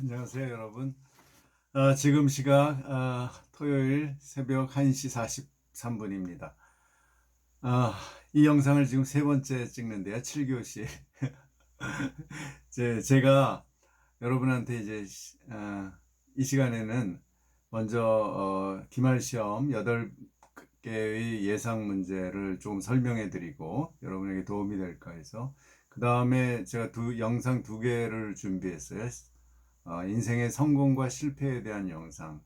안녕하세요, 여러분. 지금 시각 토요일 새벽 1시 43분입니다. 이 영상을 지금 세 번째 찍는데요. 7교시. 제가 여러분한테 이제 이 시간에는 먼저 기말 시험 8개의 예상 문제를 조금 설명해 드리고 여러분에게 도움이 될까 해서, 그 다음에 제가 영상 2개를 준비했어요. 인생의 성공과 실패에 대한 영상.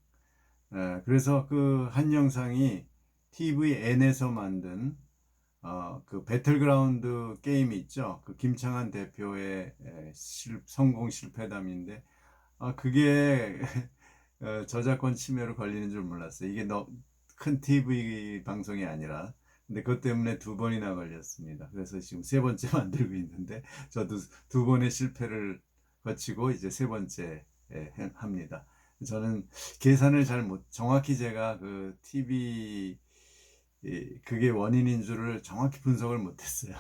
그래서 그 한 영상이 TVN에서 만든 그 배틀그라운드 게임이 있죠. 그 김창완 대표의 성공 실패담인데, 그게 저작권 침해로 걸리는 줄 몰랐어요. 이게 큰 TV 방송이 아니라. 근데 그것 때문에 2번이나 걸렸습니다. 그래서 지금 세 번째 만들고 있는데, 저도 2번의 실패를 거치고 이제 세 번째 합니다. 저는 계산을 정확히 제가 그 TV 그게 원인인 줄을 정확히 분석을 못했어요.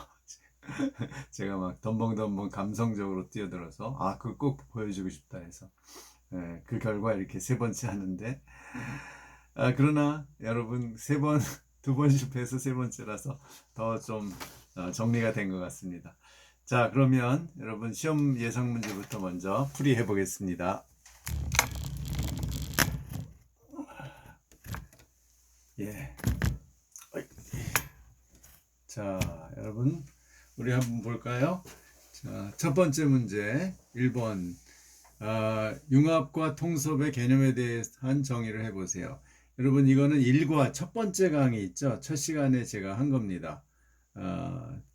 제가 막 덤벙덤벙 감성적으로 뛰어들어서 그거 꼭 보여주고 싶다 해서 그 결과 이렇게 세 번째 하는데, 그러나 여러분 2번 실패해서 세 번째라서 더 좀 정리가 된 것 같습니다. 자, 그러면 여러분 시험 예상 문제부터 먼저 풀이해 보겠습니다. 예. 자, 여러분 우리 한번 볼까요? 자, 첫 번째 문제 1번. 융합과 통섭의 개념에 대한 정의를 해보세요. 여러분, 이거는 첫 번째 강의 있죠? 첫 시간에 제가 한 겁니다.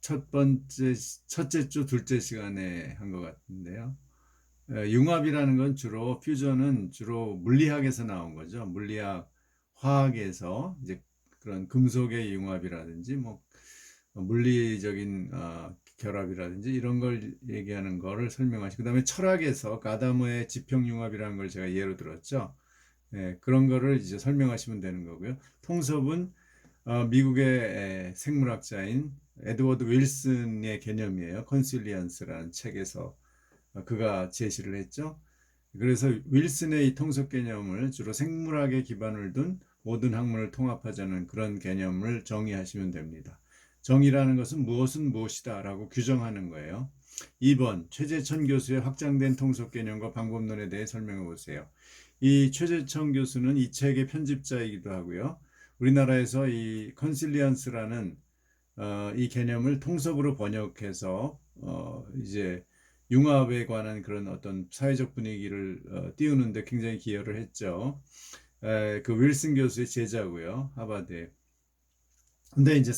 첫째 주, 둘째 시간에 한 것 같은데요. 융합이라는 건 퓨전은 주로 물리학에서 나온 거죠. 물리학, 화학에서 이제 그런 금속의 융합이라든지 물리적인 결합이라든지 이런 걸 얘기하는 거를 설명하시고, 그 다음에 철학에서 가다모의 지평융합이라는 걸 제가 예로 들었죠. 그런 거를 이제 설명하시면 되는 거고요. 통섭은 미국의 생물학자인 에드워드 윌슨의 개념이에요. 컨실리언스라는 책에서 그가 제시를 했죠. 그래서 윌슨의 이 통섭 개념을 주로 생물학에 기반을 둔 모든 학문을 통합하자는 그런 개념을 정의하시면 됩니다. 정의라는 것은 무엇은 무엇이다 라고 규정하는 거예요. 2번, 최재천 교수의 확장된 통섭 개념과 방법론에 대해 설명해 보세요. 이 최재천 교수는 이 책의 편집자이기도 하고요. 우리나라에서 이 컨실리언스라는 이 개념을 통섭으로 번역해서 이제 융합에 관한 그런 어떤 사회적 분위기를 띄우는데 굉장히 기여를 했죠. 그 윌슨 교수의 제자고요, 하버드에. 근데 이제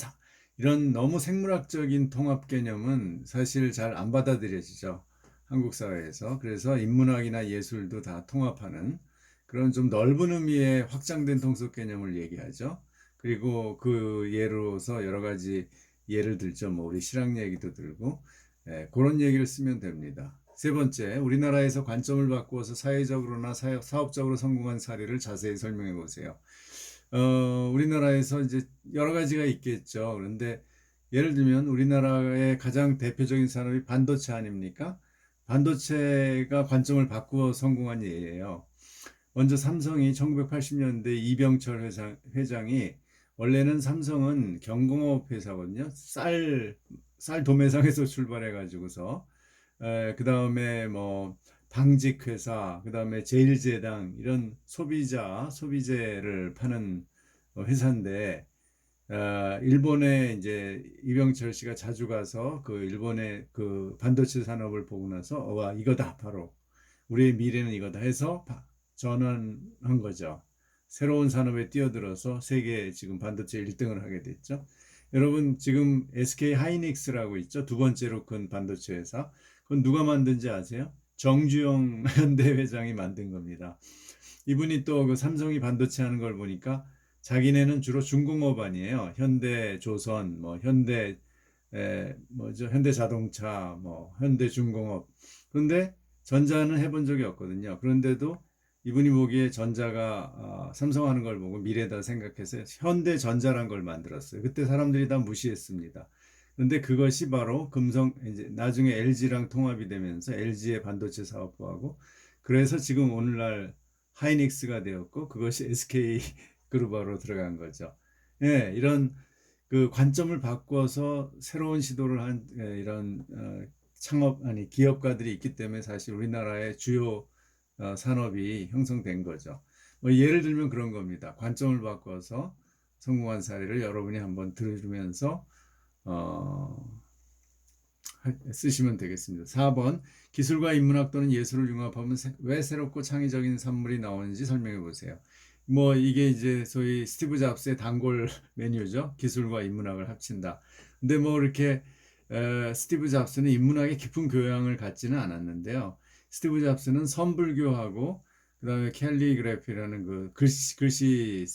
이런 너무 생물학적인 통합 개념은 사실 잘 안 받아들여지죠, 한국 사회에서. 그래서 인문학이나 예술도 다 통합하는 그런 좀 넓은 의미의 확장된 통섭 개념을 얘기하죠. 그리고 그 예로서 여러 가지 예를 들죠. 우리 실학 얘기도 들고, 그런 얘기를 쓰면 됩니다. 세 번째, 우리나라에서 관점을 바꾸어서 사회적으로나 사업적으로 성공한 사례를 자세히 설명해 보세요. 우리나라에서 이제 여러 가지가 있겠죠. 그런데 예를 들면 우리나라의 가장 대표적인 산업이 반도체 아닙니까? 반도체가 관점을 바꾸어 성공한 예예요. 먼저 삼성이 1980년대 이병철 회장이, 원래는 삼성은 경공업 회사거든요. 쌀 도매상에서 출발해 가지고서 그 다음에 방직 회사, 그 다음에 제일제당, 이런 소비재를 파는 회사인데, 일본에 이제 이병철 씨가 자주 가서 그 일본의 그 반도체 산업을 보고 나서 와, 이거다, 바로 우리의 미래는 이거다 해서 전환한 거죠. 새로운 산업에 뛰어들어서 세계 지금 반도체 1등을 하게 됐죠. 여러분, 지금 SK 하이닉스라고 있죠. 두 번째로 큰 반도체 회사. 그건 누가 만든지 아세요? 정주영 현대 회장이 만든 겁니다. 이분이 또 그 삼성이 반도체 하는 걸 보니까 자기네는 주로 중공업 아니에요. 현대조선, 현대자동차, 현대중공업. 그런데 전자는 해본 적이 없거든요. 그런데도 이분이 보기에 전자가 삼성 하는 걸 보고 미래다 생각해서 현대전자란 걸 만들었어요. 그때 사람들이 다 무시했습니다. 그런데 그것이 바로 이제 나중에 LG랑 통합이 되면서 LG의 반도체 사업부하고, 그래서 지금 오늘날 하이닉스가 되었고 그것이 SK 그룹으로 들어간 거죠. 예, 이런 그 관점을 바꿔서 새로운 시도를 한 이런 창업 아니 기업가들이 있기 때문에 사실 우리나라의 주요 산업이 형성된 거죠. 뭐 예를 들면 그런 겁니다. 관점을 바꿔서 성공한 사례를 여러분이 한번 들으면서 어, 쓰시면 되겠습니다. 4번 기술과 인문학 또는 예술을 융합하면 왜 새롭고 창의적인 산물이 나오는지 설명해 보세요. 뭐 이게 이제 소위 스티브 잡스의 단골 메뉴죠. 기술과 인문학을 합친다. 근데 뭐 이렇게 스티브 잡스는 인문학의 깊은 교양을 갖지는 않았는데요. 스티브 잡스는 선불교하고 그다음에 캘리그래피라는 그 글씨체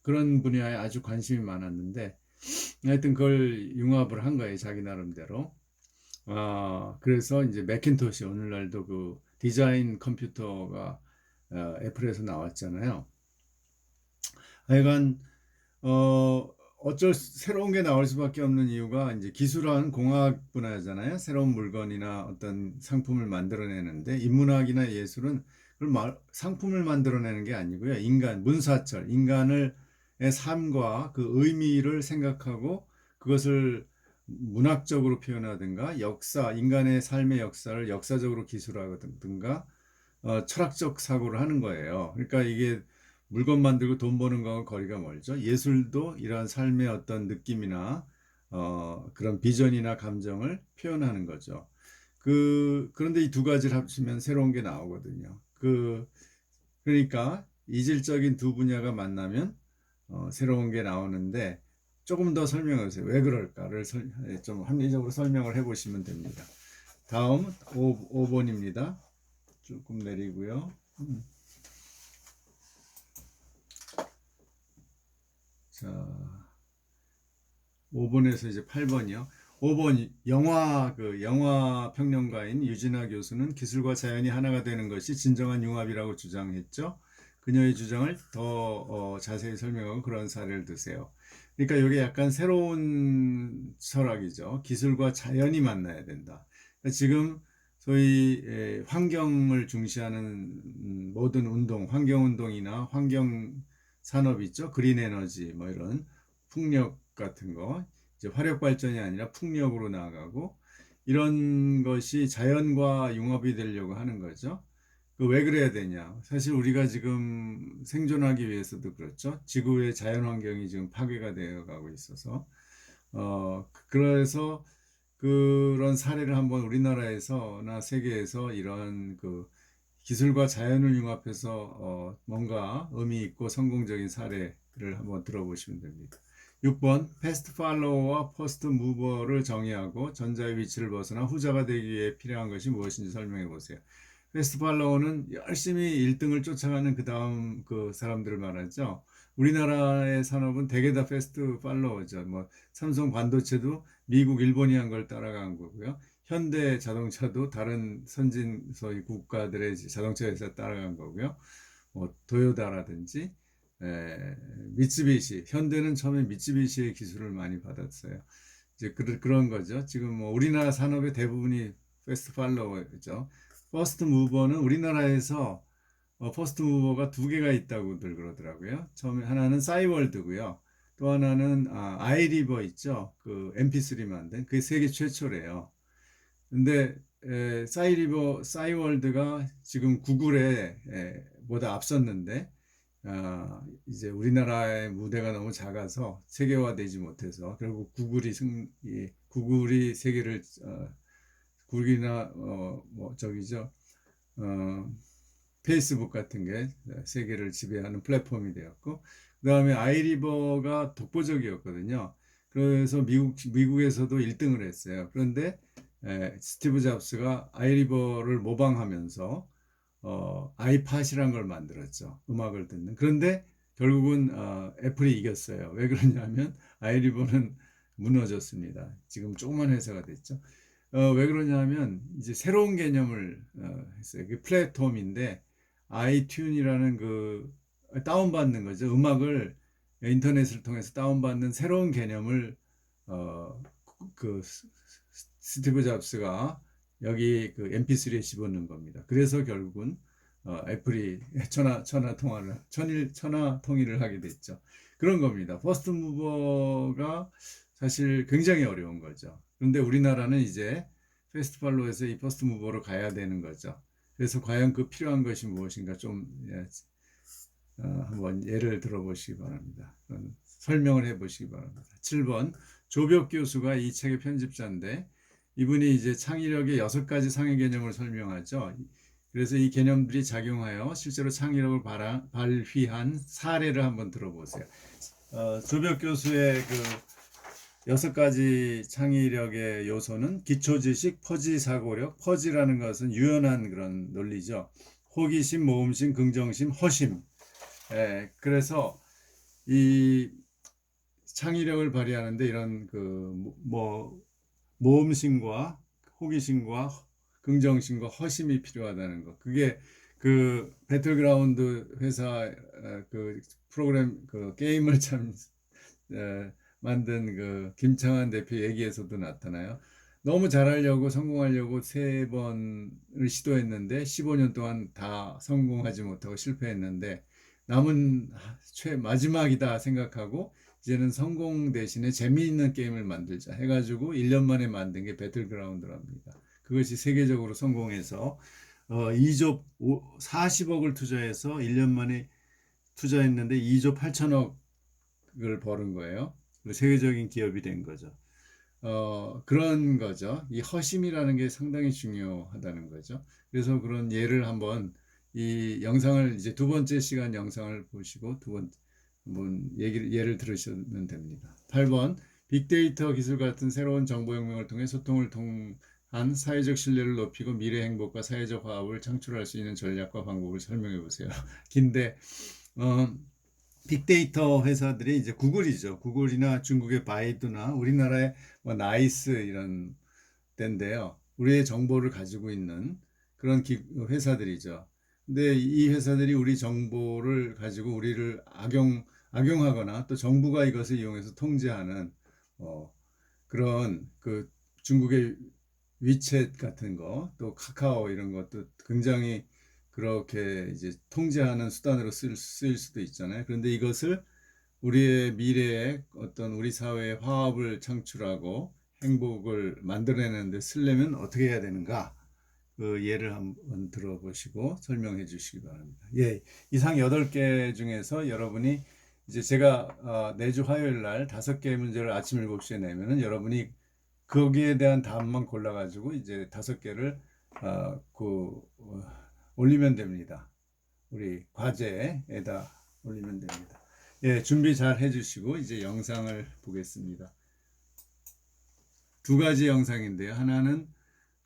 그런 분야에 아주 관심이 많았는데 하여튼 그걸 융합을 한 거예요. 자기 나름대로. 그래서 이제 매cin토시 오늘날도 그 디자인 컴퓨터가 애플에서 나왔잖아요. 하여간 어쩔 새로운 게 나올 수밖에 없는 이유가 이제 기술은 공학 분야잖아요. 새로운 물건이나 어떤 상품을 만들어내는데 인문학이나 예술은 상품을 만들어내는 게 아니고요. 문사철, 인간의 삶과 그 의미를 생각하고 그것을 문학적으로 표현하든가 인간의 삶의 역사를 역사적으로 기술하든가 철학적 사고를 하는 거예요. 그러니까 이게 물건 만들고 돈 버는 거하고 거리가 멀죠. 예술도 이러한 삶의 어떤 느낌이나 그런 비전이나 감정을 표현하는 거죠. 그런데 이 두 가지를 합치면 새로운 게 나오거든요. 그러니까 이질적인 두 분야가 만나면 새로운 게 나오는데 조금 더 설명해 주세요. 왜 그럴까를 좀 합리적으로 설명을 해 보시면 됩니다. 다음 5번입니다. 조금 내리고요. 자, 5번에서 이제 8번이요. 5번 영화 평론가인 유진아 교수는 기술과 자연이 하나가 되는 것이 진정한 융합이라고 주장했죠. 그녀의 주장을 더 자세히 설명하고 그런 사례를 드세요. 그러니까 이게 약간 새로운 철학이죠. 기술과 자연이 만나야 된다. 그러니까 지금 소위 환경을 중시하는 모든 운동, 환경운동이나 환경 산업 있죠. 그린 에너지 뭐 이런 풍력 같은 거 이제 화력 발전이 아니라 풍력으로 나아가고 이런 것이 자연과 융합이 되려고 하는 거죠. 왜 그래야 되냐? 사실 우리가 지금 생존하기 위해서도 그렇죠. 지구의 자연 환경이 지금 파괴가 되어 가고 있어서 그래서 그런 사례를 한번 우리나라에서나 세계에서 이런 그 기술과 자연을 융합해서 뭔가 의미 있고 성공적인 사례를 한번 들어보시면 됩니다. 6번 패스트 팔로워와 퍼스트 무버를 정의하고 전자의 위치를 벗어나 후자가 되기 위해 필요한 것이 무엇인지 설명해 보세요. 패스트 팔로워는 열심히 1등을 쫓아가는 그 다음 그 사람들을 말하죠. 우리나라의 산업은 대개 다 패스트 팔로워죠. 뭐 삼성 반도체도 미국, 일본이 한 걸 따라간 거고요. 현대 자동차도 다른 선진 소위 국가들의 자동차 회사 따라간 거고요. 뭐 도요타라든지 미쓰비시, 현대는 처음에 미쓰비시의 기술을 많이 받았어요. 이제 그런 거죠. 지금 뭐 우리나라 산업의 대부분이 패스트 팔로워죠. 퍼스트 무버는 우리나라에서 퍼스트 무버가 두 개가 있다고들 그러더라고요. 처음에 하나는 싸이월드고요. 또 하나는 아이리버 있죠. 그 MP3 만든 그게 세계 최초래요. 근데 싸이월드가 지금 구글에 보다 앞섰는데 이제 우리나라의 무대가 너무 작아서 세계화되지 못해서 결국 구글이 세계를 구글이나 뭐 저기죠 페이스북 같은 게 세계를 지배하는 플랫폼이 되었고 그 다음에 아이리버가 독보적이었거든요. 그래서 미국에서도 1등을 했어요. 그런데 스티브 잡스가 아이리버를 모방하면서 아이팟이란 걸 만들었죠. 음악을 듣는. 그런데 결국은 애플이 이겼어요. 왜 그러냐면 아이리버는 무너졌습니다. 지금 조그만 회사가 됐죠. 왜 그러냐면 이제 새로운 개념을 했어요. 그 플랫폼인데 아이튠이라는 그 다운받는 거죠. 음악을 인터넷을 통해서 다운받는 새로운 개념을 그 스티브 잡스가 여기 그 MP3에 집어넣는 겁니다. 그래서 결국은 애플이 천하 통일을 하게 됐죠. 그런 겁니다. 퍼스트 무버가 사실 굉장히 어려운 거죠. 그런데 우리나라는 이제 패스트 팔로우에서 이 퍼스트 무버로 가야 되는 거죠. 그래서 과연 그 필요한 것이 무엇인가 좀 한번 예를 들어보시기 바랍니다. 설명을 해보시기 바랍니다. 7번 조벽 교수가 이 책의 편집자인데 이분이 이제 창의력의 6가지 상위 개념을 설명하죠. 그래서 이 개념들이 작용하여 실제로 창의력을 발휘한 사례를 한번 들어보세요. 조벽 교수의 그 6가지 창의력의 요소는 기초지식, 퍼지 사고력, 퍼지라는 것은 유연한 그런 논리죠. 호기심, 모험심, 긍정심, 허심. 그래서 이 창의력을 발휘하는데 이런 그 모험심과 호기심과 긍정심과 허심이 필요하다는 것. 그게 그 배틀그라운드 회사 그 프로그램 그 게임을 참 만든 그 김창완 대표 얘기에서도 나타나요. 너무 잘하려고 성공하려고 3번을 시도했는데 15년 동안 다 성공하지 못하고 실패했는데 남은 마지막이다 생각하고 이제는 성공 대신에 재미있는 게임을 만들자 해가지고 1년 만에 만든 게 배틀그라운드랍니다. 그것이 세계적으로 성공해서 2조 40억을 투자해서 1년 만에 투자했는데 2조 8천억을 버는 거예요. 세계적인 기업이 된 거죠. 그런 거죠. 이 허심이라는 게 상당히 중요하다는 거죠. 그래서 그런 예를 한번 이 영상을 이제 2번째 시간 영상을 보시고 한번 예를 들으시면 됩니다. 8번 빅데이터 기술 같은 새로운 정보혁명을 통해 소통을 통한 사회적 신뢰를 높이고 미래 행복과 사회적 화합을 창출할 수 있는 전략과 방법을 설명해 보세요. 긴데 빅데이터 회사들이 이제 구글이죠. 구글이나 중국의 바이두나 우리나라의 뭐 나이스 이런 데인데요. 우리의 정보를 가지고 있는 그런 회사들이죠. 근데 이 회사들이 우리 정보를 가지고 우리를 악용하거나 또 정부가 이것을 이용해서 통제하는 그런 그 중국의 위챗 같은 거, 또 카카오 이런 것도 굉장히 그렇게 이제 통제하는 수단으로 쓰일 수도 있잖아요. 그런데 이것을 우리의 미래에 어떤 우리 사회의 화합을 창출하고 행복을 만들어내는데 쓰려면 어떻게 해야 되는가? 그 예를 한번 들어보시고 설명해 주시기 바랍니다. 예, 이상 8개 중에서 여러분이 이제 제가 내주 화요일 날 5개 문제를 아침 7시에 내면은 여러분이 거기에 대한 답만 골라가지고 이제 5개를 올리면 됩니다. 우리 과제에다 올리면 됩니다. 예, 준비 잘 해주시고 이제 영상을 보겠습니다. 2가지 영상인데요. 하나는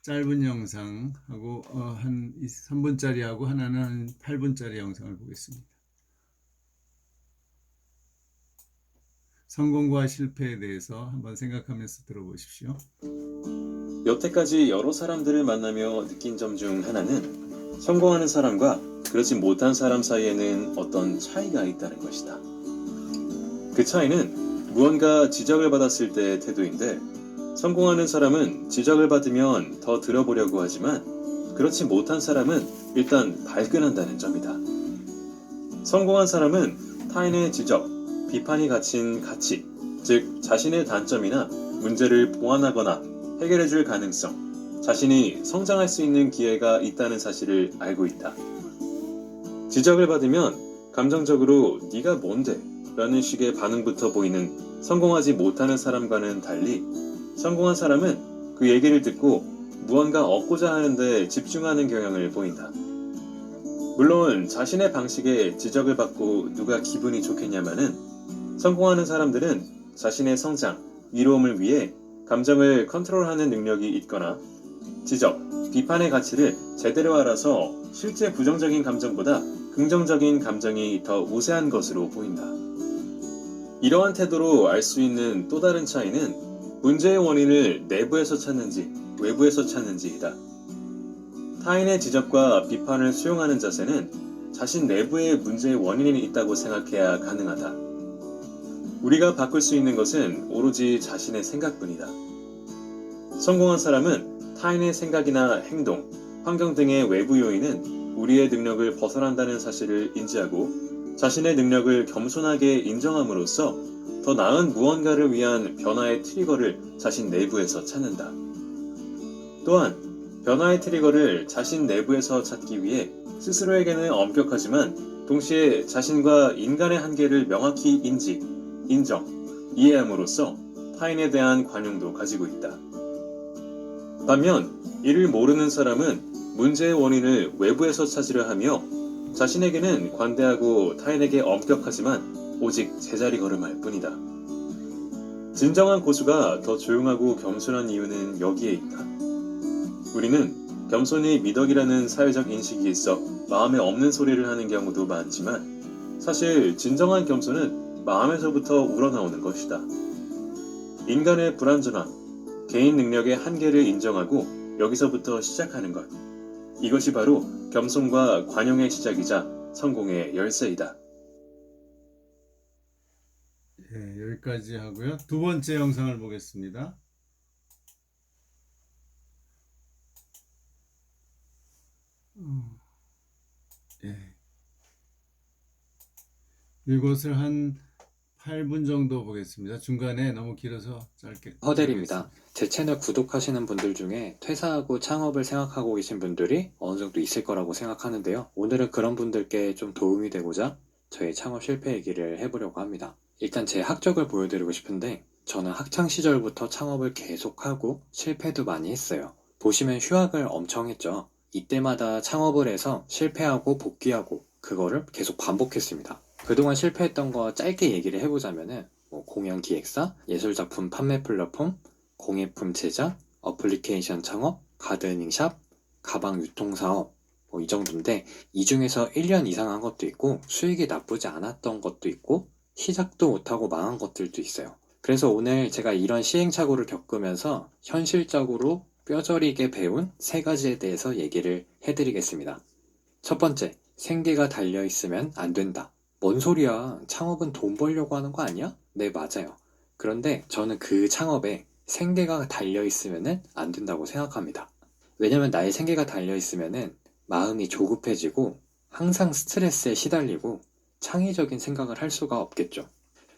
짧은 영상하고 한 3분짜리하고 하나는 한 8분짜리 영상을 보겠습니다. 성공과 실패에 대해서 한번 생각하면서 들어보십시오. 여태까지 여러 사람들을 만나며 느낀 점 중 하나는 성공하는 사람과 그렇지 못한 사람 사이에는 어떤 차이가 있다는 것이다. 그 차이는 무언가 지적을 받았을 때의 태도인데 성공하는 사람은 지적을 받으면 더 들어보려고 하지만 그렇지 못한 사람은 일단 발끈한다는 점이다. 성공한 사람은 타인의 지적, 비판이 갇힌 가치, 즉 자신의 단점이나 문제를 보완하거나 해결해줄 가능성, 자신이 성장할 수 있는 기회가 있다는 사실을 알고 있다. 지적을 받으면 감정적으로 네가 뭔데? 라는 식의 반응부터 보이는 성공하지 못하는 사람과는 달리 성공한 사람은 그 얘기를 듣고 무언가 얻고자 하는데 집중하는 경향을 보인다. 물론 자신의 방식에 지적을 받고 누가 기분이 좋겠냐마는 성공하는 사람들은 자신의 성장, 이로움을 위해 감정을 컨트롤하는 능력이 있거나 지적, 비판의 가치를 제대로 알아서 실제 부정적인 감정보다 긍정적인 감정이 더 우세한 것으로 보인다. 이러한 태도로 알 수 있는 또 다른 차이는 문제의 원인을 내부에서 찾는지 외부에서 찾는지이다. 타인의 지적과 비판을 수용하는 자세는 자신 내부에 문제의 원인이 있다고 생각해야 가능하다. 우리가 바꿀 수 있는 것은 오로지 자신의 생각뿐이다. 성공한 사람은 타인의 생각이나 행동, 환경 등의 외부 요인은 우리의 능력을 벗어난다는 사실을 인지하고 자신의 능력을 겸손하게 인정함으로써 더 나은 무언가를 위한 변화의 트리거를 자신 내부에서 찾는다. 또한 변화의 트리거를 자신 내부에서 찾기 위해 스스로에게는 엄격하지만 동시에 자신과 인간의 한계를 명확히 인정, 이해함으로써 타인에 대한 관용도 가지고 있다. 반면 이를 모르는 사람은 문제의 원인을 외부에서 찾으려 하며 자신에게는 관대하고 타인에게 엄격하지만 오직 제자리 걸음할 뿐이다. 진정한 고수가 더 조용하고 겸손한 이유는 여기에 있다. 우리는 겸손이 미덕이라는 사회적 인식이 있어 마음에 없는 소리를 하는 경우도 많지만 사실 진정한 겸손은 마음에서부터 우러나오는 것이다. 인간의 불완전함, 개인 능력의 한계를 인정하고 여기서부터 시작하는 것. 이것이 바로 겸손과 관용의 시작이자 성공의 열쇠이다. 여기까지 하고요. 두 번째 영상을 보겠습니다. 이것을 한 8분 정도 보겠습니다. 중간에 너무 길어서 짧게. 허델입니다. 제 채널 구독하시는 분들 중에 퇴사하고 창업을 생각하고 계신 분들이 어느 정도 있을 거라고 생각하는데요. 오늘은 그런 분들께 좀 도움이 되고자 저의 창업 실패 얘기를 해보려고 합니다. 일단 제 학적을 보여드리고 싶은데 저는 학창 시절부터 창업을 계속하고 실패도 많이 했어요. 보시면 휴학을 엄청 했죠. 이때마다 창업을 해서 실패하고 복귀하고 그거를 계속 반복했습니다. 그동안 실패했던 거 짧게 얘기를 해보자면은 공연 기획사, 예술작품 판매 플랫폼, 공예품 제작, 어플리케이션 창업, 가드닝샵, 가방 유통사업 이 정도인데 이 중에서 1년 이상 한 것도 있고 수익이 나쁘지 않았던 것도 있고 시작도 못하고 망한 것들도 있어요. 그래서 오늘 제가 이런 시행착오를 겪으면서 현실적으로 뼈저리게 배운 3가지에 대해서 얘기를 해드리겠습니다. 첫 번째, 생계가 달려있으면 안 된다. 뭔 소리야? 창업은 돈 벌려고 하는 거 아니야? 네, 맞아요. 그런데 저는 그 창업에 생계가 달려있으면 안 된다고 생각합니다. 왜냐면 나의 생계가 달려있으면 마음이 조급해지고 항상 스트레스에 시달리고 창의적인 생각을 할 수가 없겠죠.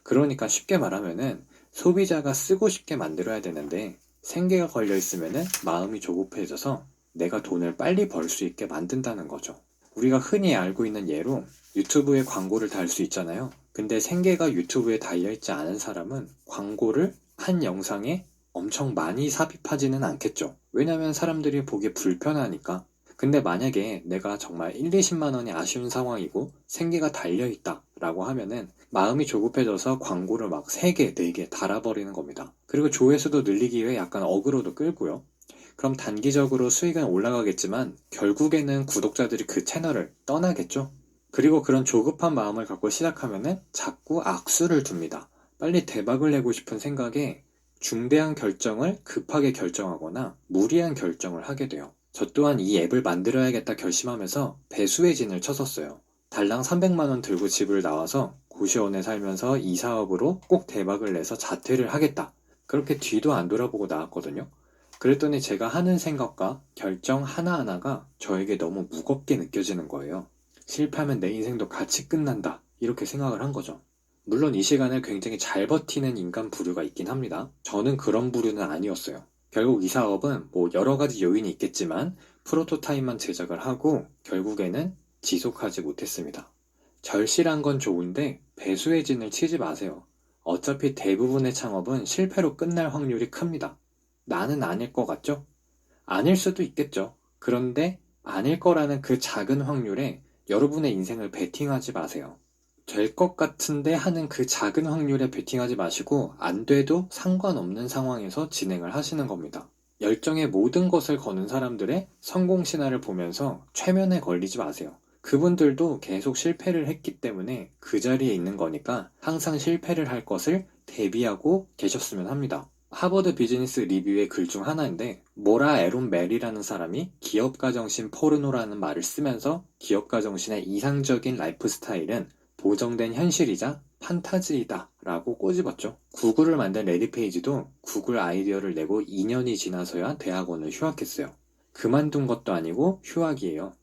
그러니까 쉽게 말하면은 소비자가 쓰고 싶게 만들어야 되는데 생계가 걸려있으면 마음이 조급해져서 내가 돈을 빨리 벌 수 있게 만든다는 거죠. 우리가 흔히 알고 있는 예로 유튜브에 광고를 달 수 있잖아요. 근데 생계가 유튜브에 달려있지 않은 사람은 광고를 한 영상에 엄청 많이 삽입하지는 않겠죠. 왜냐면 사람들이 보기 불편하니까. 근데 만약에 내가 정말 1, 20만 원이 아쉬운 상황이고 생계가 달려있다 라고 하면은 마음이 조급해져서 광고를 막 3개, 4개 달아버리는 겁니다. 그리고 조회수도 늘리기 위해 약간 어그로도 끌고요. 그럼 단기적으로 수익은 올라가겠지만 결국에는 구독자들이 그 채널을 떠나겠죠. 그리고 그런 조급한 마음을 갖고 시작하면은 자꾸 악수를 둡니다. 빨리 대박을 내고 싶은 생각에 중대한 결정을 급하게 결정하거나 무리한 결정을 하게 돼요. 저 또한 이 앱을 만들어야겠다 결심하면서 배수의 진을 쳤었어요. 달랑 300만 원 들고 집을 나와서 고시원에 살면서 이 사업으로 꼭 대박을 내서 자퇴를 하겠다. 그렇게 뒤도 안 돌아보고 나왔거든요. 그랬더니 제가 하는 생각과 결정 하나하나가 저에게 너무 무겁게 느껴지는 거예요. 실패하면 내 인생도 같이 끝난다. 이렇게 생각을 한 거죠. 물론 이 시간을 굉장히 잘 버티는 인간 부류가 있긴 합니다. 저는 그런 부류는 아니었어요. 결국 이 사업은 여러 가지 요인이 있겠지만 프로토타입만 제작을 하고 결국에는 지속하지 못했습니다. 절실한 건 좋은데 배수의 진을 치지 마세요. 어차피 대부분의 창업은 실패로 끝날 확률이 큽니다. 나는 아닐 것 같죠? 아닐 수도 있겠죠. 그런데 아닐 거라는 그 작은 확률에 여러분의 인생을 베팅하지 마세요. 될 것 같은데 하는 그 작은 확률에 베팅하지 마시고 안 돼도 상관없는 상황에서 진행을 하시는 겁니다. 열정의 모든 것을 거는 사람들의 성공 신화를 보면서 최면에 걸리지 마세요. 그분들도 계속 실패를 했기 때문에 그 자리에 있는 거니까 항상 실패를 할 것을 대비하고 계셨으면 합니다. 하버드 비즈니스 리뷰의 글 중 하나인데 모라 에론 멜이라는 사람이 기업가 정신 포르노라는 말을 쓰면서 기업가 정신의 이상적인 라이프 스타일은 보정된 현실이자 판타지이다 라고 꼬집었죠. 구글을 만든 레디 페이지도 구글 아이디어를 내고 2년이 지나서야 대학원을 휴학했어요. 그만둔 것도 아니고 휴학이에요.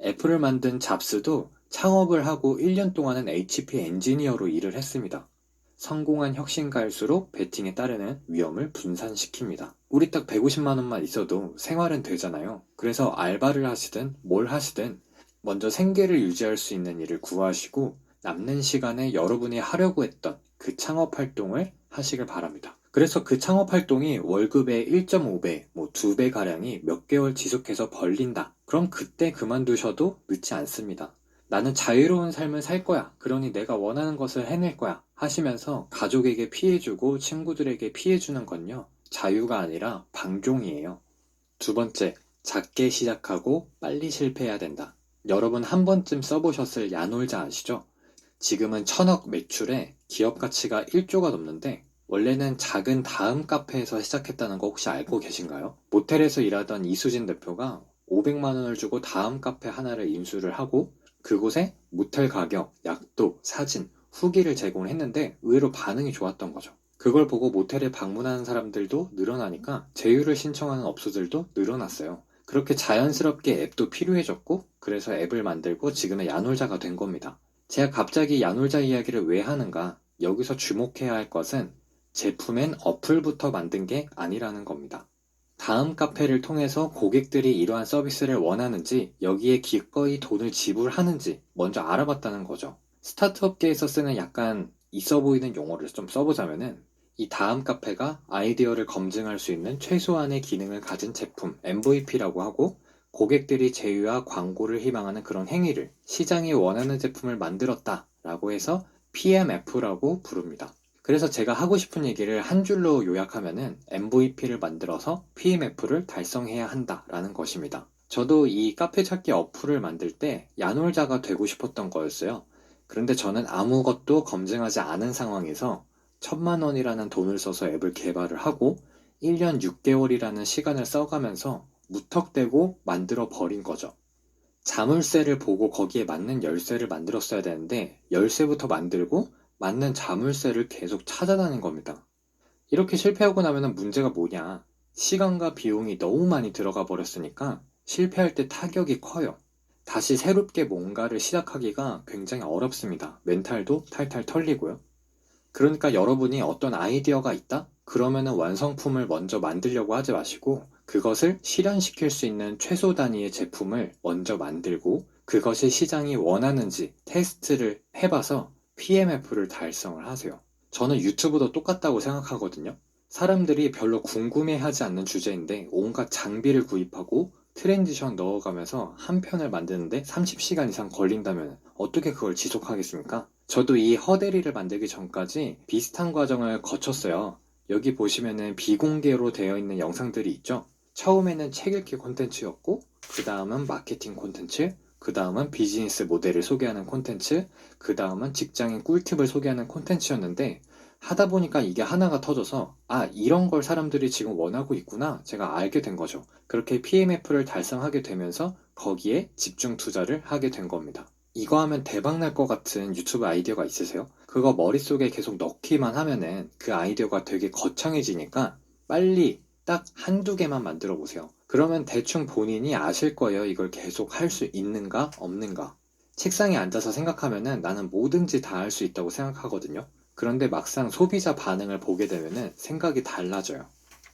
애플을 만든 잡스도 창업을 하고 1년 동안은 HP 엔지니어로 일을 했습니다. 성공한 혁신가일수록 베팅에 따르는 위험을 분산시킵니다. 우리 딱 150만 원만 있어도 생활은 되잖아요. 그래서 알바를 하시든 뭘 하시든 먼저 생계를 유지할 수 있는 일을 구하시고 남는 시간에 여러분이 하려고 했던 그 창업 활동을 하시길 바랍니다. 그래서 그 창업 활동이 월급의 1.5배, 2배 가량이 몇 개월 지속해서 벌린다. 그럼 그때 그만두셔도 늦지 않습니다. 나는 자유로운 삶을 살 거야. 그러니 내가 원하는 것을 해낼 거야. 하시면서 가족에게 피해주고 친구들에게 피해주는 건요. 자유가 아니라 방종이에요. 두 번째, 작게 시작하고 빨리 실패해야 된다. 여러분 한 번쯤 써보셨을 야놀자 아시죠? 지금은 1000억 매출에 기업 가치가 1조가 넘는데 원래는 작은 다음 카페에서 시작했다는 거 혹시 알고 계신가요? 모텔에서 일하던 이수진 대표가 500만 원을 주고 다음 카페 하나를 인수를 하고 그곳에 모텔 가격, 약도, 사진, 후기를 제공했는데 의외로 반응이 좋았던 거죠. 그걸 보고 모텔에 방문하는 사람들도 늘어나니까 제휴를 신청하는 업소들도 늘어났어요. 그렇게 자연스럽게 앱도 필요해졌고 그래서 앱을 만들고 지금의 야놀자가 된 겁니다. 제가 갑자기 야놀자 이야기를 왜 하는가? 여기서 주목해야 할 것은 제품엔 어플부터 만든 게 아니라는 겁니다. 다음 카페를 통해서 고객들이 이러한 서비스를 원하는지 여기에 기꺼이 돈을 지불하는지 먼저 알아봤다는 거죠. 스타트업계에서 쓰는 약간 있어 보이는 용어를 좀 써보자면은 이 다음 카페가 아이디어를 검증할 수 있는 최소한의 기능을 가진 제품 MVP라고 하고 고객들이 제휴와 광고를 희망하는 그런 행위를 시장이 원하는 제품을 만들었다 라고 해서 PMF라고 부릅니다. 그래서 제가 하고 싶은 얘기를 한 줄로 요약하면은 MVP를 만들어서 PMF를 달성해야 한다라는 것입니다. 저도 이 카페 찾기 어플을 만들 때 야놀자가 되고 싶었던 거였어요. 그런데 저는 아무것도 검증하지 않은 상황에서 1000만 원이라는 돈을 써서 앱을 개발을 하고 1년 6개월이라는 시간을 써가면서 무턱대고 만들어 버린 거죠. 자물쇠를 보고 거기에 맞는 열쇠를 만들었어야 되는데 열쇠부터 만들고 맞는 자물쇠를 계속 찾아다닌 겁니다. 이렇게 실패하고 나면 문제가 뭐냐? 시간과 비용이 너무 많이 들어가 버렸으니까 실패할 때 타격이 커요. 다시 새롭게 뭔가를 시작하기가 굉장히 어렵습니다. 멘탈도 탈탈 털리고요. 그러니까 여러분이 어떤 아이디어가 있다? 그러면은 완성품을 먼저 만들려고 하지 마시고 그것을 실현시킬 수 있는 최소 단위의 제품을 먼저 만들고 그것이 시장이 원하는지 테스트를 해봐서 PMF를 달성을 하세요. 저는 유튜브도 똑같다고 생각하거든요. 사람들이 별로 궁금해하지 않는 주제인데 온갖 장비를 구입하고 트랜지션 넣어가면서 한 편을 만드는데 30시간 이상 걸린다면 어떻게 그걸 지속하겠습니까? 저도 이 허대리를 만들기 전까지 비슷한 과정을 거쳤어요. 여기 보시면은 비공개로 되어 있는 영상들이 있죠. 처음에는 책 읽기 콘텐츠였고 그 다음은 마케팅 콘텐츠, 그 다음은 비즈니스 모델을 소개하는 콘텐츠, 그 다음은 직장인 꿀팁을 소개하는 콘텐츠였는데 하다 보니까 이게 하나가 터져서 이런 걸 사람들이 지금 원하고 있구나 제가 알게 된 거죠. 그렇게 PMF를 달성하게 되면서 거기에 집중 투자를 하게 된 겁니다. 이거 하면 대박 날 것 같은 유튜브 아이디어가 있으세요? 그거 머릿속에 계속 넣기만 하면은 그 아이디어가 되게 거창해지니까 빨리 딱 한두 개만 만들어 보세요. 그러면 대충 본인이 아실 거예요. 이걸 계속 할 수 있는가 없는가. 책상에 앉아서 생각하면은 나는 뭐든지 다 할 수 있다고 생각하거든요. 그런데 막상 소비자 반응을 보게 되면은 생각이 달라져요.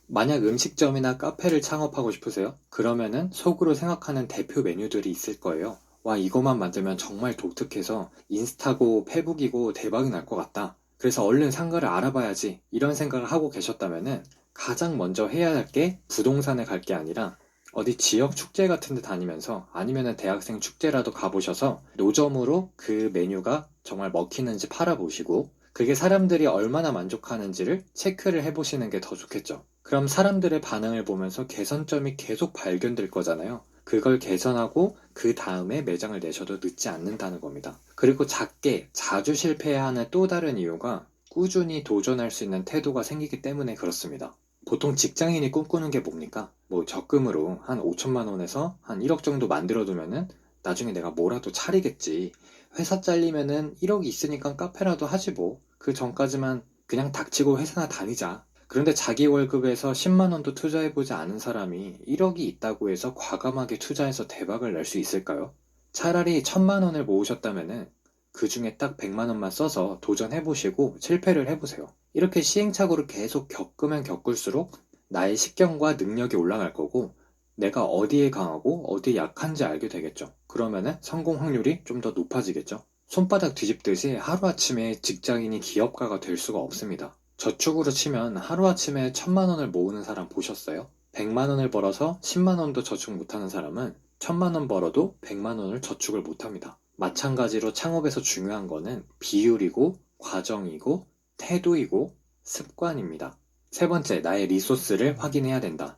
만약 음식점이나 카페를 창업하고 싶으세요? 그러면은 속으로 생각하는 대표 메뉴들이 있을 거예요. 와, 이것만 만들면 정말 독특해서 인스타고 페북이고 대박이 날 것 같다. 그래서 얼른 상가를 알아봐야지. 이런 생각을 하고 계셨다면은 가장 먼저 해야 할 게 부동산에 갈 게 아니라 어디 지역 축제 같은 데 다니면서 아니면은 대학생 축제라도 가보셔서 노점으로 그 메뉴가 정말 먹히는지 팔아보시고 그게 사람들이 얼마나 만족하는지를 체크를 해보시는 게 더 좋겠죠. 그럼 사람들의 반응을 보면서 개선점이 계속 발견될 거잖아요. 그걸 개선하고 그 다음에 매장을 내셔도 늦지 않는다는 겁니다. 그리고 작게 자주 실패하는 또 다른 이유가 꾸준히 도전할 수 있는 태도가 생기기 때문에 그렇습니다. 보통 직장인이 꿈꾸는 게 뭡니까? 적금으로 한 5천만 원에서 한 1억 정도 만들어 두면은 나중에 내가 뭐라도 차리겠지. 회사 잘리면은 1억이 있으니까 카페라도 하지 뭐. 그 전까지만 그냥 닥치고 회사나 다니자. 그런데 자기 월급에서 10만 원도 투자해보지 않은 사람이 1억이 있다고 해서 과감하게 투자해서 대박을 낼 수 있을까요? 차라리 1000만 원을 모으셨다면은 그 중에 딱 100만 원만 써서 도전해보시고 실패를 해보세요. 이렇게 시행착오를 계속 겪으면 겪을수록 나의 식견과 능력이 올라갈 거고 내가 어디에 강하고 어디에 약한지 알게 되겠죠. 그러면은 성공 확률이 좀 더 높아지겠죠. 손바닥 뒤집듯이 하루아침에 직장인이 기업가가 될 수가 없습니다. 저축으로 치면 하루아침에 1000만 원을 모으는 사람 보셨어요? 100만 원을 벌어서 10만 원도 저축 못하는 사람은 1000만 원 벌어도 100만 원을 저축을 못합니다. 마찬가지로 창업에서 중요한 거는 비율이고 과정이고 태도이고 습관입니다. 세 번째, 나의 리소스를 확인해야 된다.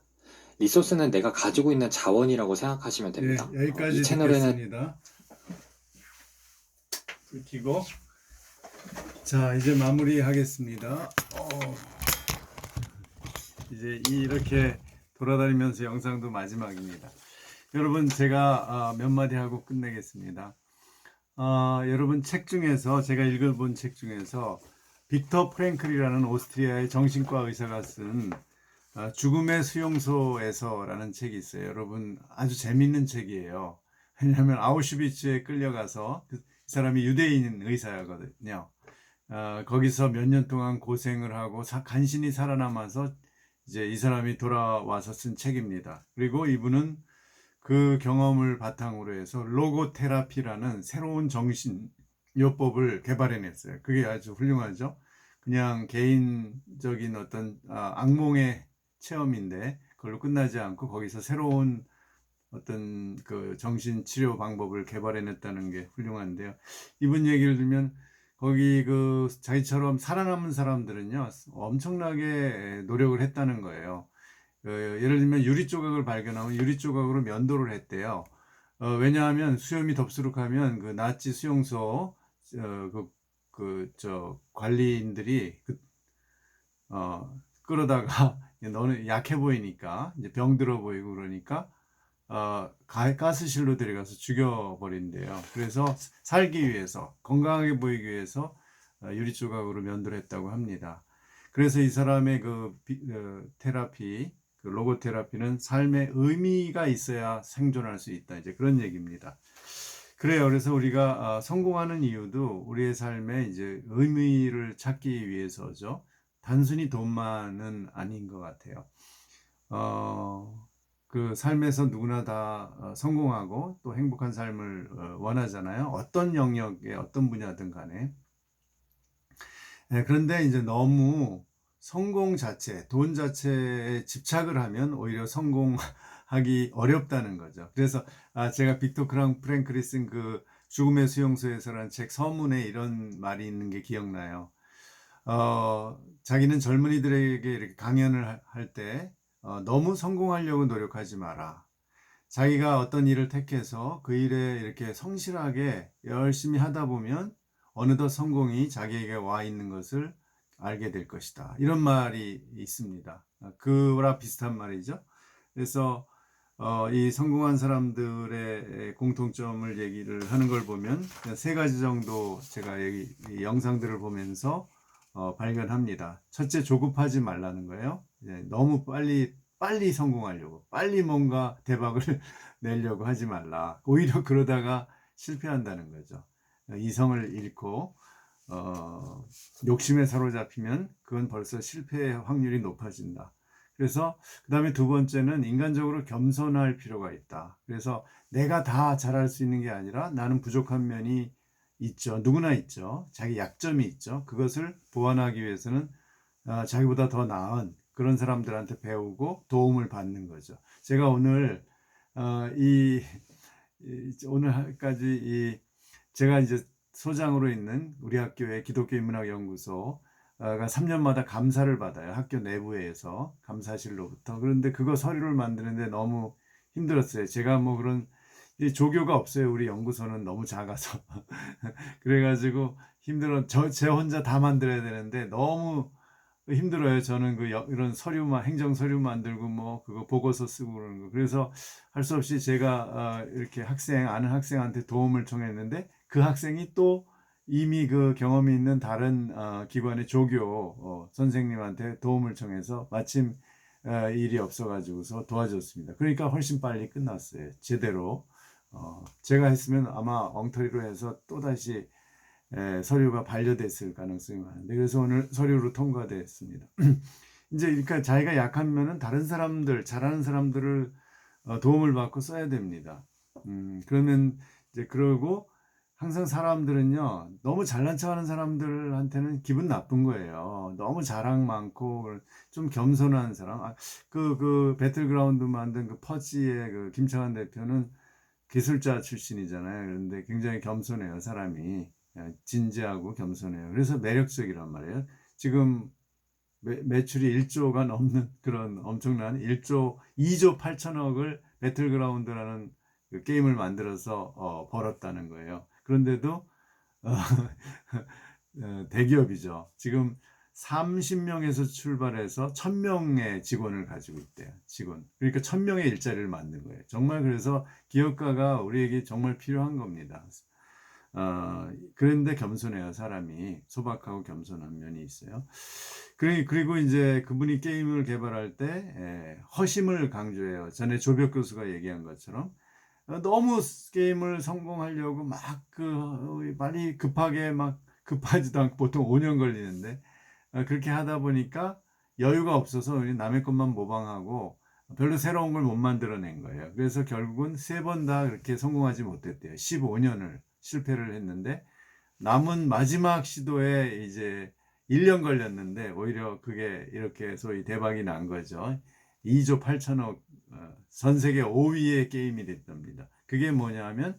리소스는 내가 가지고 있는 자원이라고 생각하시면 됩니다. 예, 여기까지 이 채널에는 듣겠습니다. 끄기고 자, 이제 마무리하겠습니다. 이제 이렇게 돌아다니면서 영상도 마지막입니다. 여러분, 제가 몇 마디 하고 끝내겠습니다. 여러분, 책 중에서 제가 읽어본 책 중에서 빅터 프랭클이라는 오스트리아의 정신과 의사가 쓴 죽음의 수용소에서라는 책이 있어요. 여러분, 아주 재밌는 책이에요. 왜냐하면 아우슈비츠에 끌려가서 이 사람이 유대인 의사거든요. 거기서 몇 년 동안 고생을 하고 간신히 살아남아서 이제 이 사람이 돌아와서 쓴 책입니다. 그리고 이분은 그 경험을 바탕으로 해서 로고테라피라는 새로운 정신요법을 개발해냈어요. 그게 아주 훌륭하죠. 그냥 개인적인 어떤 악몽의 체험인데 그걸로 끝나지 않고 거기서 새로운 어떤 그 정신치료 방법을 개발해냈다는 게 훌륭한데요. 이분 얘기를 들면 거기 그 자기처럼 살아남은 사람들은요 엄청나게 노력을 했다는 거예요. 예를 들면 유리 조각을 발견하면 유리 조각으로 면도를 했대요. 왜냐하면 수염이 덥수룩하면 그 나치 수용소 관리인들이 끌어다가 너는 약해 보이니까 이제 병들어 보이고 그러니까 가스실로 데려가서 죽여버린대요. 그래서 살기 위해서 건강하게 보이기 위해서 유리 조각으로 면도를 했다고 합니다. 그래서 이 사람의 테라피, 그 로고 테라피는 삶에 의미가 있어야 생존할 수 있다. 이제 그런 얘기입니다. 그래요. 그래서 우리가 성공하는 이유도 우리의 삶에 이제 의미를 찾기 위해서죠. 단순히 돈만은 아닌 것 같아요. 그 삶에서 누구나 다 성공하고 또 행복한 삶을 원하잖아요. 어떤 영역에 어떤 분야든 간에. 그런데 이제 너무 성공 자체, 돈 자체에 집착을 하면 오히려 성공하기 어렵다는 거죠. 그래서 제가 빅터 프랭클이 쓴 그 죽음의 수용소에서라는 책 서문에 이런 말이 있는 게 기억나요. 자기는 젊은이들에게 이렇게 강연을 할 때 너무 성공하려고 노력하지 마라. 자기가 어떤 일을 택해서 그 일에 이렇게 성실하게 열심히 하다 보면 어느덧 성공이 자기에게 와 있는 것을 알게 될 것이다. 이런 말이 있습니다. 그와 비슷한 말이죠. 그래서 이 성공한 사람들의 공통점을 얘기를 하는 걸 보면 세 가지 정도 제가 이 영상들을 보면서 발견합니다. 첫째, 조급하지 말라는 거예요. 너무 빨리 성공하려고, 빨리 뭔가 대박을 내려고 하지 말라. 오히려 그러다가 실패한다는 거죠. 이성을 잃고 욕심에 사로잡히면 그건 벌써 실패의 확률이 높아진다. 그래서 그 다음에 두 번째는 인간적으로 겸손할 필요가 있다. 그래서 내가 다 잘할 수 있는 게 아니라 나는 부족한 면이 있죠. 누구나 있죠. 자기 약점이 있죠. 그것을 보완하기 위해서는 자기보다 더 나은 그런 사람들한테 배우고 도움을 받는 거죠. 제가 오늘 오늘까지 제가 이제 소장으로 있는 우리 학교의 기독교 인문학 연구소가 3년마다 감사를 받아요. 학교 내부에서 감사실로부터. 그런데 그거 서류를 만드는데 너무 힘들었어요. 제가 뭐 그런 조교가 없어요. 우리 연구소는 너무 작아서. 그래가지고 제 혼자 다 만들어야 되는데 너무 힘들어요. 저는 이런 행정 서류 만들고 뭐 그거 보고서 쓰고 그러는 거. 그래서 할 수 없이 제가 이렇게 아는 학생한테 도움을 청했는데 그 학생이 또 이미 그 경험이 있는 다른 기관의 조교 선생님한테 도움을 청해서 마침 일이 없어가지고서 도와줬습니다. 그러니까 훨씬 빨리 끝났어요. 제대로. 제가 했으면 아마 엉터리로 해서 또다시 서류가 반려됐을 가능성이 많은데, 그래서 오늘 서류로 통과됐습니다. 이제 그러니까 자기가 약하면은 다른 사람들, 잘하는 사람들을 도움을 받고 써야 됩니다. 그러면 이제 그러고 항상 사람들은요, 너무 잘난 척하는 사람들한테는 기분 나쁜 거예요. 너무 자랑 많고 좀 겸손한 사람. 그 배틀그라운드 만든 그 퍼지의 그 김창완 대표는 기술자 출신이잖아요. 그런데 굉장히 겸손해요, 사람이. 진지하고 겸손해요. 그래서 매력적이란 말이에요. 지금 매출이 1조가 넘는 그런 엄청난 2조 8천억을 배틀그라운드라는 그 게임을 만들어서 벌었다는 거예요. 그런데도 대기업이죠. 지금 30명에서 출발해서 1000명의 직원을 가지고 있대요. 그러니까 1000명의 일자리를 만든 거예요. 정말 그래서 기업가가 우리에게 정말 필요한 겁니다. 그런데 겸손해요, 사람이. 소박하고 겸손한 면이 있어요. 그리고 이제 그분이 게임을 개발할 때 허심을 강조해요. 전에 조벽 교수가 얘기한 것처럼 너무 게임을 성공하려고 빨리 급하지도 않고 보통 5년 걸리는데 그렇게 하다 보니까 여유가 없어서 남의 것만 모방하고 별로 새로운 걸 못 만들어낸 거예요. 그래서 결국은 3번 다 그렇게 성공하지 못했대요. 15년을 실패를 했는데 남은 마지막 시도에 이제 1년 걸렸는데 오히려 그게 이렇게 소위 대박이 난 거죠. 2조 8천억 전 세계 5위의 게임이 됐답니다. 그게 뭐냐면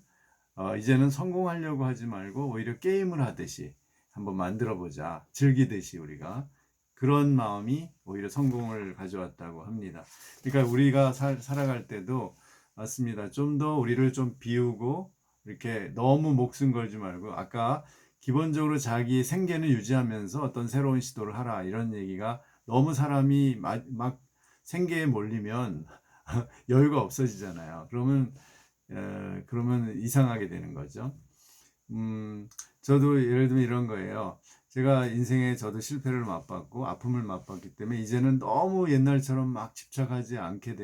이제는 성공하려고 하지 말고 오히려 게임을 하듯이 한번 만들어보자. 즐기듯이 우리가. 그런 마음이 오히려 성공을 가져왔다고 합니다. 그러니까 우리가 살아갈 때도 맞습니다. 좀 더 우리를 좀 비우고 이렇게 너무 목숨 걸지 말고 아까 기본적으로 자기 생계는 유지하면서 어떤 새로운 시도를 하라 이런 얘기가 너무 사람이 막 생계에 몰리면 여유가 없어지잖아요. 그러면 이상하게 되는 거죠. 저도 예를 들면 이런 거예요. 제가 인생에 저도 실패를 맛봤고 아픔을 맛봤기 때문에 이제는 너무 옛날처럼 막 집착하지 않게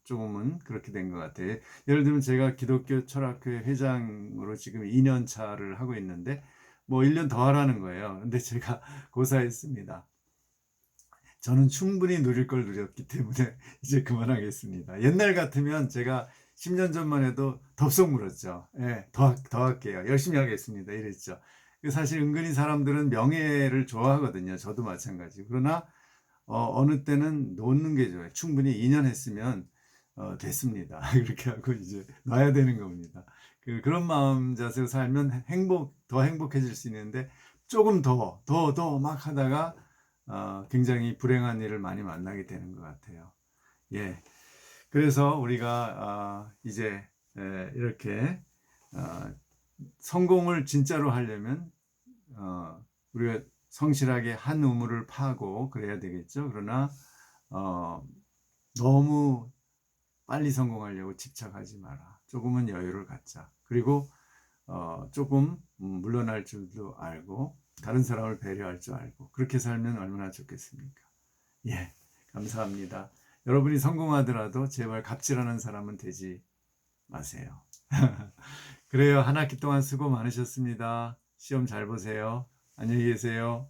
조금은 그렇게 된 것 같아요. 예를 들면 제가 기독교 철학회 회장으로 지금 2년 차를 하고 있는데 뭐 1년 더 하라는 거예요. 근데 제가 고사했습니다. 저는 충분히 누릴 걸 누렸기 때문에 이제 그만하겠습니다. 옛날 같으면 제가 10년 전만 해도 덥석 물었죠. 더 할게요. 열심히 하겠습니다. 이랬죠. 사실 은근히 사람들은 명예를 좋아하거든요. 저도 마찬가지. 그러나 어느 때는 놓는 게 좋아요. 충분히 2년 했으면 됐습니다. 그렇게 하고 이제 놔야 되는 겁니다. 그런 마음 자세로 살면 더 행복해질 수 있는데 조금 더 막 하다가 굉장히 불행한 일을 많이 만나게 되는 것 같아요. 예. 그래서 우리가 이제 이렇게 성공을 진짜로 하려면 우리가 성실하게 한 우물을 파고 그래야 되겠죠. 그러나 너무 빨리 성공하려고 집착하지 마라. 조금은 여유를 갖자. 그리고 조금 물러날 줄도 알고 다른 사람을 배려할 줄 알고 그렇게 살면 얼마나 좋겠습니까? 예, 감사합니다. 여러분이 성공하더라도 제발 갑질하는 사람은 되지 마세요. 그래요. 한 학기 동안 수고 많으셨습니다. 시험 잘 보세요. 안녕히 계세요.